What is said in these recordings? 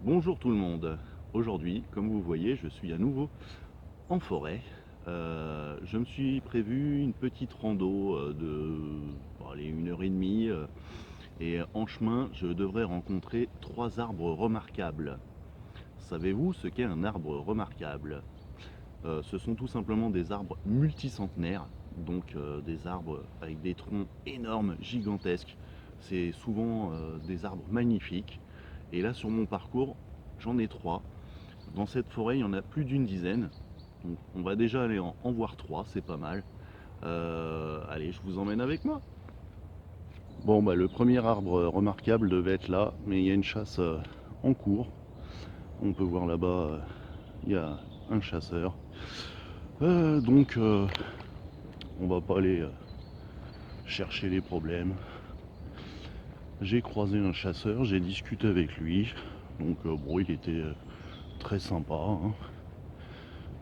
Bonjour tout le monde. Aujourd'hui, comme vous voyez, je suis à nouveau en forêt. Je me suis prévu une petite rando de bon, allez, 1 heure et demie. Et en chemin, je devrais rencontrer 3 arbres remarquables. Savez-vous ce qu'est un arbre remarquable? Ce sont tout simplement des arbres multicentenaires, donc des arbres avec des troncs énormes, gigantesques. C'est souvent des arbres magnifiques. Et là, sur mon parcours, j'en ai 3. Dans cette forêt, il y en a plus d'une dizaine. Donc, on va déjà aller en voir 3, c'est pas mal. Allez, je vous emmène avec moi. Bon, bah, le premier arbre remarquable devait être là, mais il y a une chasse en cours. On peut voir là-bas, il y a un chasseur. Donc, on va pas aller chercher les problèmes. J'ai croisé un chasseur, j'ai discuté avec lui. Donc, bon, il était très sympa, hein.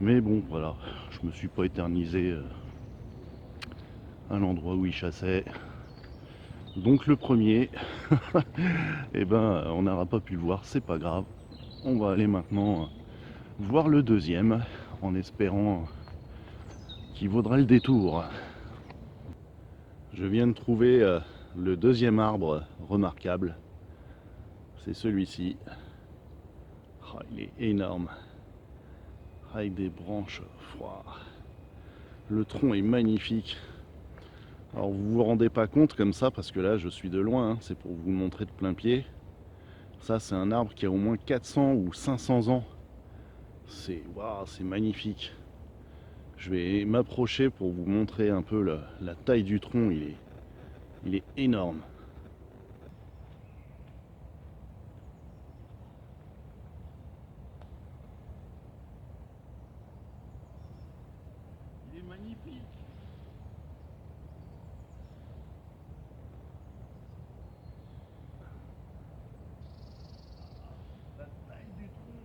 Mais bon, voilà, je me suis pas éternisé à l'endroit où il chassait. Donc le premier, eh ben, on n'aura pas pu le voir, c'est pas grave. On va aller maintenant voir le deuxième, en espérant qu'il vaudra le détour. Je viens de trouver le deuxième arbre remarquable. C'est celui-ci. Oh, il est énorme. Avec des branches. Wow. Le tronc est magnifique. Alors vous vous rendez pas compte comme ça, parce que là je suis de loin, hein, c'est pour vous le montrer de plein pied. Ça c'est un arbre qui a au moins 400 ou 500 ans. C'est waouh, c'est magnifique. Je vais m'approcher pour vous montrer un peu la taille du tronc. Il est énorme. Il est magnifique. La taille du tronc.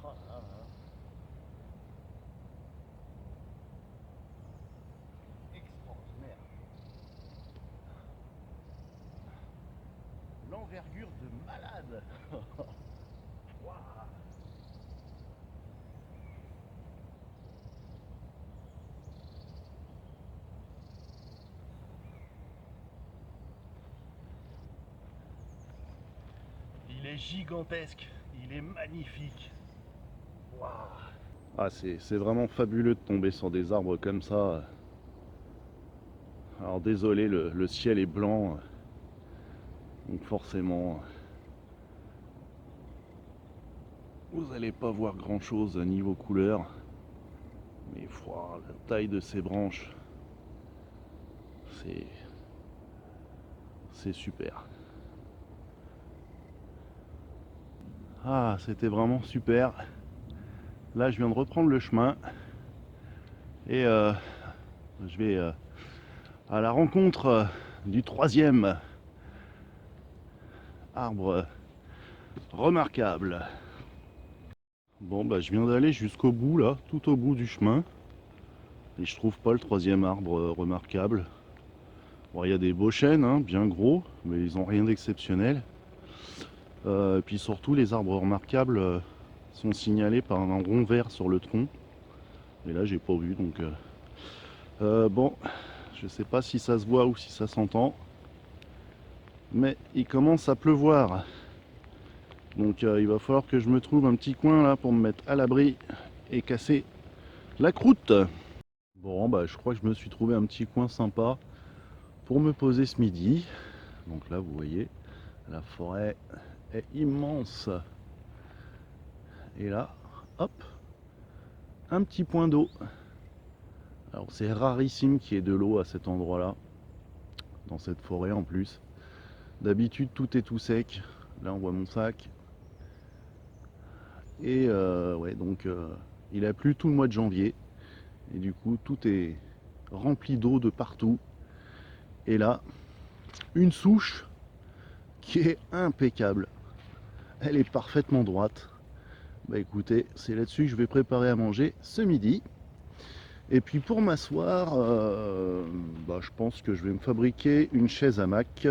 Oh là là. Extraordinaire. L'envergure de malade. Waouh. Il est gigantesque. Il est magnifique. Waouh. Ah, c'est vraiment fabuleux de tomber sur des arbres comme ça. Alors désolé, le ciel est blanc, donc forcément vous n'allez pas voir grand chose niveau couleur. Mais wow, la taille de ces branches, c'est c'est super. Ah, c'était vraiment super. Là, je viens de reprendre le chemin et je vais à la rencontre du troisième arbre remarquable. Bon, bah, je viens d'aller jusqu'au bout, là, tout au bout du chemin. Et je trouve pas le troisième arbre remarquable. Bon, il y a des beaux chênes, hein, bien gros, mais ils ont rien d'exceptionnel. Et puis surtout, les arbres remarquables sont signalés par un rond vert sur le tronc. Et là, j'ai pas vu, donc bon, je sais pas si ça se voit ou si ça s'entend, mais il commence à pleuvoir. Donc il va falloir que je me trouve un petit coin là pour me mettre à l'abri et casser la croûte. Bon, bah je crois que je me suis trouvé un petit coin sympa pour me poser ce midi. Donc là, vous voyez, la forêt est immense. Et là, hop, un petit point d'eau. Alors c'est rarissime qu'il y ait de l'eau à cet endroit-là, dans cette forêt en plus. D'habitude, tout est tout sec. Là, on voit mon sac. Et ouais, donc Il a plu tout le mois de janvier. Et du coup, tout est rempli d'eau de partout. Et là, une souche qui est impeccable. Elle est parfaitement droite. Bah écoutez, c'est là-dessus que je vais préparer à manger ce midi. Et puis pour m'asseoir, je pense que je vais me fabriquer une chaise hamac.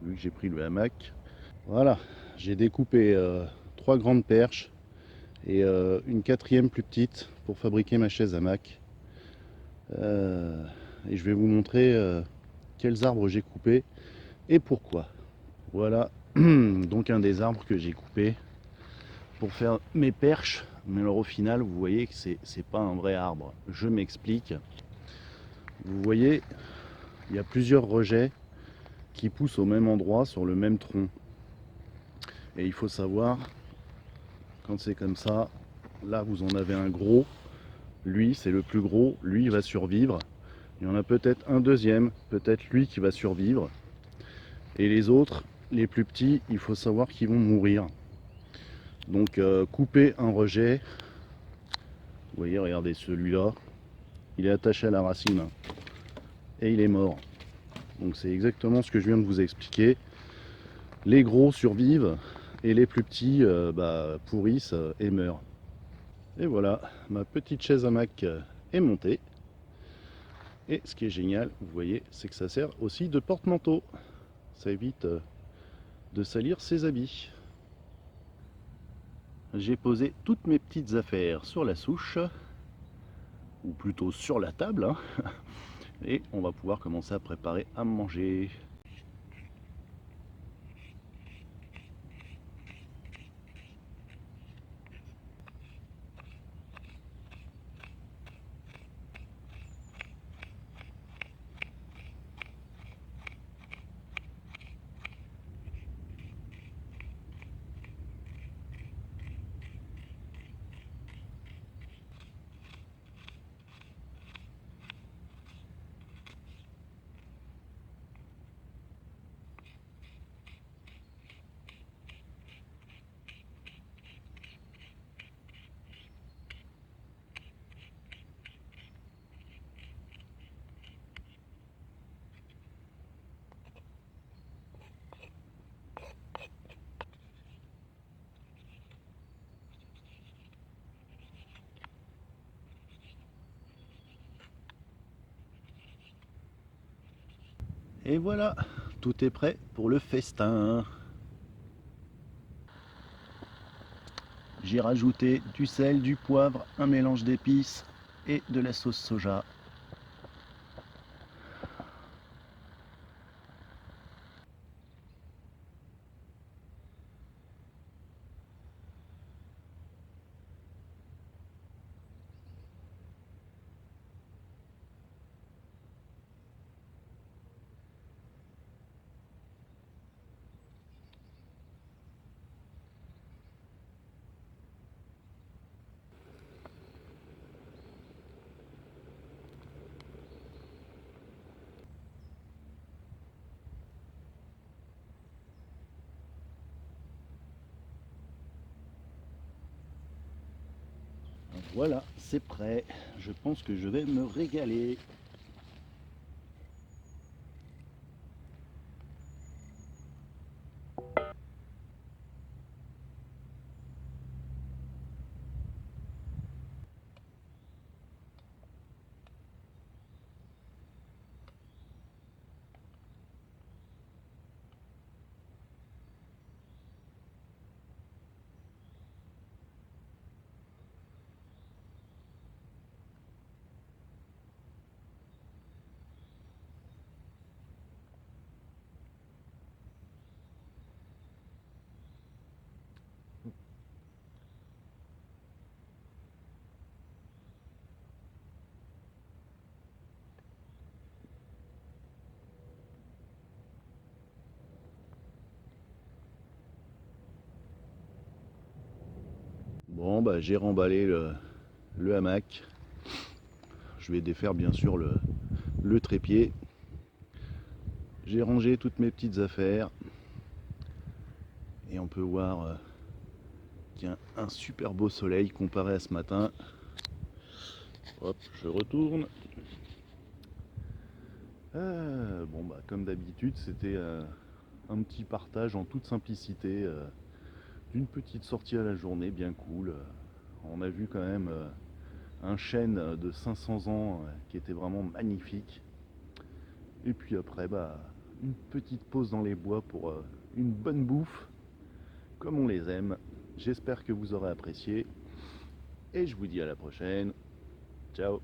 Vu que j'ai pris le hamac. Voilà, j'ai découpé 3 grandes perches et une quatrième plus petite pour fabriquer ma chaise hamac. Et je vais vous montrer quels arbres j'ai coupés et pourquoi. Voilà donc un des arbres que j'ai coupé pour faire mes perches. Mais alors au final, vous voyez que c'est pas un vrai arbre. Je m'explique. Vous voyez, il y a plusieurs rejets qui poussent au même endroit sur le même tronc. Et il faut savoir, quand c'est comme ça, là vous en avez un gros. Lui, c'est le plus gros. Lui, il va survivre. Il y en a peut-être un deuxième, peut-être lui qui va survivre. Et les autres, les plus petits, il faut savoir qu'ils vont mourir. Donc couper un rejet, vous voyez, regardez celui-là, il est attaché à la racine et il est mort. Donc c'est exactement ce que je viens de vous expliquer. Les gros survivent et les plus petits pourrissent et meurent. Et voilà, ma petite chaise hamac est montée. Et ce qui est génial, vous voyez, c'est que ça sert aussi de porte-manteau. Ça évite de salir ses habits. J'ai posé toutes mes petites affaires sur la souche, ou plutôt sur la table, hein. Et on va pouvoir commencer à préparer à manger. Et voilà, tout est prêt pour le festin. J'ai rajouté du sel, du poivre, un mélange d'épices et de la sauce soja. Voilà, c'est prêt. Je pense que je vais me régaler. Bon, bah, j'ai remballé le hamac. Je vais défaire bien sûr le trépied. J'ai rangé toutes mes petites affaires. Et on peut voir tiens, un super beau soleil comparé à ce matin. Hop, je retourne. Bon bah comme d'habitude, c'était un petit partage en toute simplicité d'une petite sortie à la journée bien cool. On a vu quand même un chêne de 500 ans qui était vraiment magnifique. Et puis après, bah, une petite pause dans les bois pour une bonne bouffe, comme on les aime. J'espère que vous aurez apprécié. Et je vous dis à la prochaine. Ciao.